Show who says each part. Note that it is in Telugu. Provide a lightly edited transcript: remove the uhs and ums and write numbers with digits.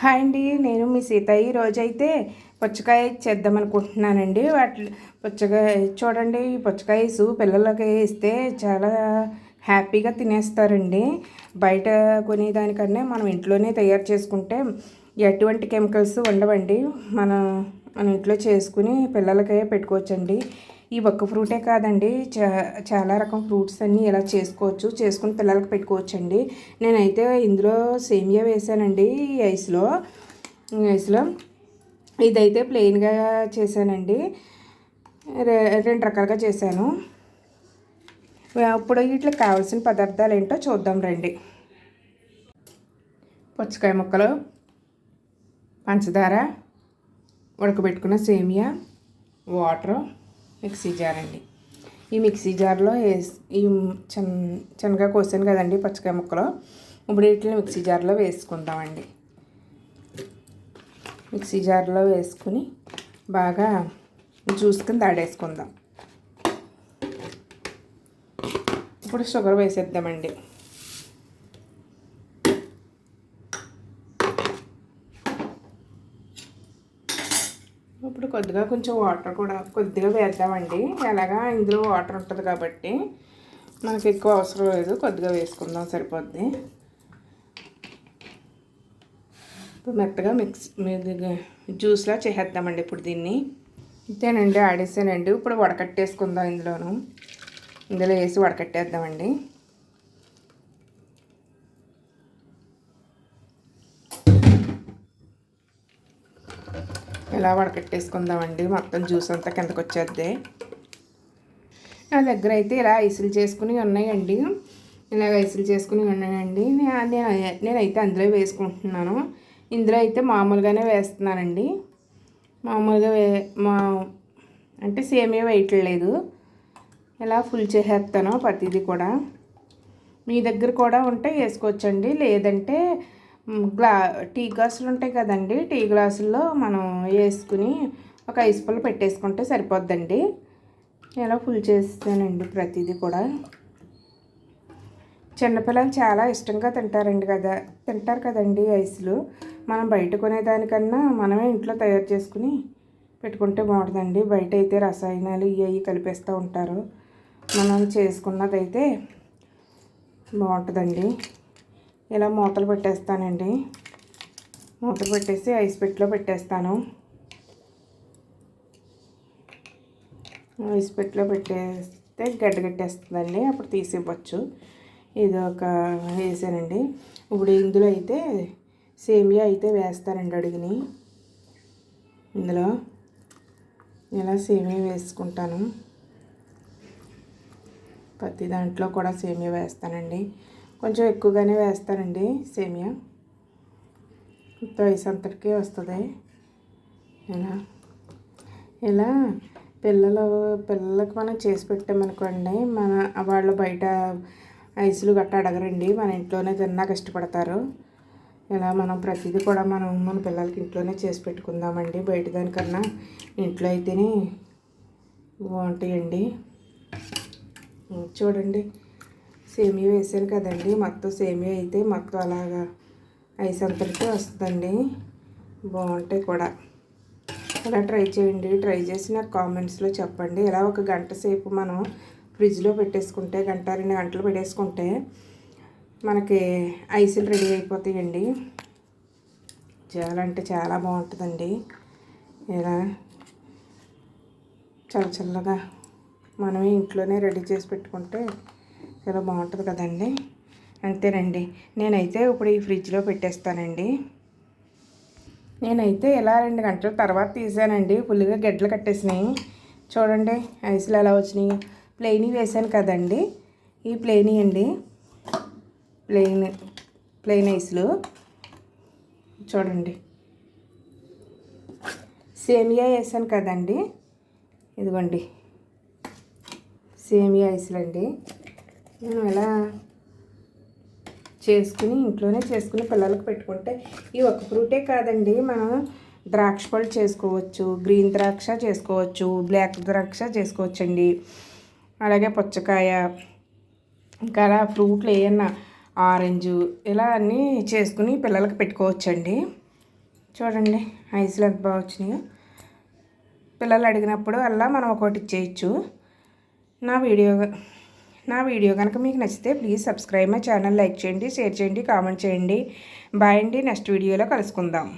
Speaker 1: హాయ్ అండి, నేను మీ సీత. ఈరోజైతే పుచ్చకాయ చేద్దాం అనుకుంటున్నానండి. పుచ్చకాయ చూడండి, ఈ పుచ్చకాయ పిల్లలకి ఇస్తే చాలా హ్యాపీగా తినేస్తారండి. బయట కొనేదానికన్నా మనం ఇంట్లోనే తయారు చేసుకుంటే ఎటువంటి కెమికల్స్ ఉండవండి. మనం మన ఇంట్లో చేసుకుని పిల్లలకే పెట్టుకోవచ్చండి. ఈ ఒక్క ఫ్రూటే కాదండి, చాలా రకం ఫ్రూట్స్ అన్నీ ఇలా చేసుకుని పిల్లలకి పెట్టుకోవచ్చండి. నేనైతే ఇందులో సేమియా వేసానండి. ఈ ఐస్లో ఇదైతే ప్లెయిన్గా చేశానండి. రెండు రకాలుగా చేశాను. ఇప్పుడు వీటికి కావాల్సిన పదార్థాలు ఏంటో చూద్దాం రండి. పుచ్చకాయ ముక్కలు, పంచదార, ఉడకబెట్టుకున్న సేమియా, వాటరు, మిక్సీ జార్ అండి. ఈ మిక్సీ జార్లో ఈ చిన్నగా కోసాను కదండి పుచ్చకాయ ముక్కలు. ఇప్పుడు వీటిని మిక్సీ జార్లో వేసుకుందామండి. మిక్సీ జార్లో వేసుకుని బాగా జ్యూస్ కింద ఆడేసుకుందాం. ఇప్పుడు షుగర్ వేసేద్దామండి. ఇప్పుడు కొంచెం వాటర్ కూడా కొద్దిగా వేద్దామండి. ఎలాగా ఇందులో వాటర్ ఉంటుంది కాబట్టి మనకి ఎక్కువ అవసరం లేదు, కొద్దిగా వేసుకుందాం సరిపోద్ది. ఇప్పుడు మెత్తగా జ్యూస్లా చేసేద్దామండి. ఇప్పుడు దీన్ని ఇంతేనండి, ఆడేసానండి. ఇప్పుడు వడకట్టేసుకుందాం. ఇందులో వేసి వడకట్టేద్దామండి. ఇలా వడకట్టేసుకుందామండి. మొత్తం జ్యూస్ అంతా కిందకు వచ్చేద్ది. నా దగ్గర అయితే ఇలా ఐసులు చేసుకుని ఉన్నాయండి. నేనైతే అందులో వేసుకుంటున్నాను. ఇందులో అయితే మామూలుగానే వేస్తున్నానండి. మామూలుగా అంటే సేమియా వేయట్లేదు. ఇలా ఫుల్ చేసేస్తాను ప్రతిదీ కూడా. మీ దగ్గర కూడా ఉంటే వేసుకోవచ్చండి. లేదంటే టీ గ్లాసులు ఉంటాయి కదండి, టీ గ్లాసుల్లో మనం వేసుకుని ఒక ఐస్ పుల్ల పెట్టేసుకుంటే సరిపోద్దండి. ఇలా ఫుల్ చేస్తానండి ప్రతిదీ కూడా. చిన్నపిల్లలు చాలా ఇష్టంగా తింటారు కదండి ఐస్లు. మనం బయట కొనేదానికన్నా మనమే ఇంట్లో తయారు చేసుకుని పెట్టుకుంటే బాగుంటుందండి. బయట అయితే రసాయనాలు ఇవి కలిపేస్తూ ఉంటారు. మనం చేసుకున్నదైతే బాగుంటుందండి. ఇలా మూతలు పెట్టేస్తానండి. మూతలు పెట్టేసి ఐస్ పెట్టిలో పెట్టేస్తాను. ఐస్ పెట్టిలో పెట్టేస్తే గడ్డగట్టేస్తుందండి. అప్పుడు తీసి ఇవ్వచ్చు. ఇది ఒక వేసానండి. ఇప్పుడు ఇందులో అయితే సేమియా అయితే వేస్తానండి. అడిగిని ఇందులో ఇలా సేమియా వేసుకుంటాను. ప్రతి దాంట్లో కూడా సేమియా వేస్తానండి. కొంచెం ఎక్కువగానే వేస్తానండి సేమియా. ఐస్ అంతటికీ వస్తుంది. ఇలా పిల్లలకు మనం చేసి పెట్టామనుకోండి, వాళ్ళు బయట ఐసులు గట్ట అడగరండి. మన ఇంట్లోనే తిన్నాక ఇష్టపడతారు. ఇలా మనం ప్రతిదీ కూడా మన పిల్లలకి ఇంట్లోనే చేసి పెట్టుకుందామండి. బయట దానికన్నా ఇంట్లో అయితేనే బాగుంటాయండి. చూడండి, సేమియా వేసాను కదండి. మొత్తం సేమియా అయితే మొత్తం అలాగా ఐస్ అంతటికీ వస్తుందండి. బాగుంటాయి కూడా. ఇలా ట్రై చేయండి. ట్రై చేసి నాకు కామెంట్స్లో చెప్పండి. ఇలా ఒక గంట సేపు మనం ఫ్రిడ్జ్లో పెట్టేసుకుంటే, 2 గంటలు పెట్టేసుకుంటే మనకి ఐసులు రెడీ అయిపోతాయండి. చాలా అంటే చాలా బాగుంటుందండి. ఇలా చల్లగా మనమే ఇంట్లోనే రెడీ చేసి పెట్టుకుంటే చాలా బాగుంటుంది కదండి. అంతేనండి. నేనైతే ఇప్పుడు ఈ ఫ్రిడ్జ్లో పెట్టేస్తానండి. నేనైతే ఇలా 2 గంటల తర్వాత తీసానండి. ఫుల్గా గడ్డలు కట్టేసినాయి. చూడండి ఐసులు ఎలా వచ్చినాయి. ప్లెయిన్ వేసాను కదండి, ఈ ప్లెయిన్ అండి. ప్లెయిన్ ఐసులు చూడండి. సేమియా వేసాను కదండి, ఇదిగోండి సేమియా ఐసులు అండి. నేను ఇలా ఇంట్లోనే చేసుకుని పిల్లలకు పెట్టుకుంటే ఈ ఒక్క ఫ్రూటే కాదండి, మనం ద్రాక్ష పళ్ళు చేసుకోవచ్చు, గ్రీన్ ద్రాక్ష చేసుకోవచ్చు, బ్లాక్ ద్రాక్ష చేసుకోవచ్చండి. అలాగే పుచ్చకాయ, ఇంకా అలా ఫ్రూట్లు ఏమన్నా ఆరెంజు, ఇలా అన్నీ చేసుకుని పిల్లలకు పెట్టుకోవచ్చండి. చూడండి ఐస్లు ఎంత బాగా వచ్చినాయో. పిల్లలు అడిగినప్పుడు అలా మనం ఒకటి ఇచ్చేయచ్చు. నా వీడియో కనుక మీకు నచ్చితే please subscribe my channel, like చేయండి, షేర్ చేయండి, కామెంట్ చేయండి. బాయ్ అండి. నెక్స్ట్ వీడియోలో కలుసుకుందాం.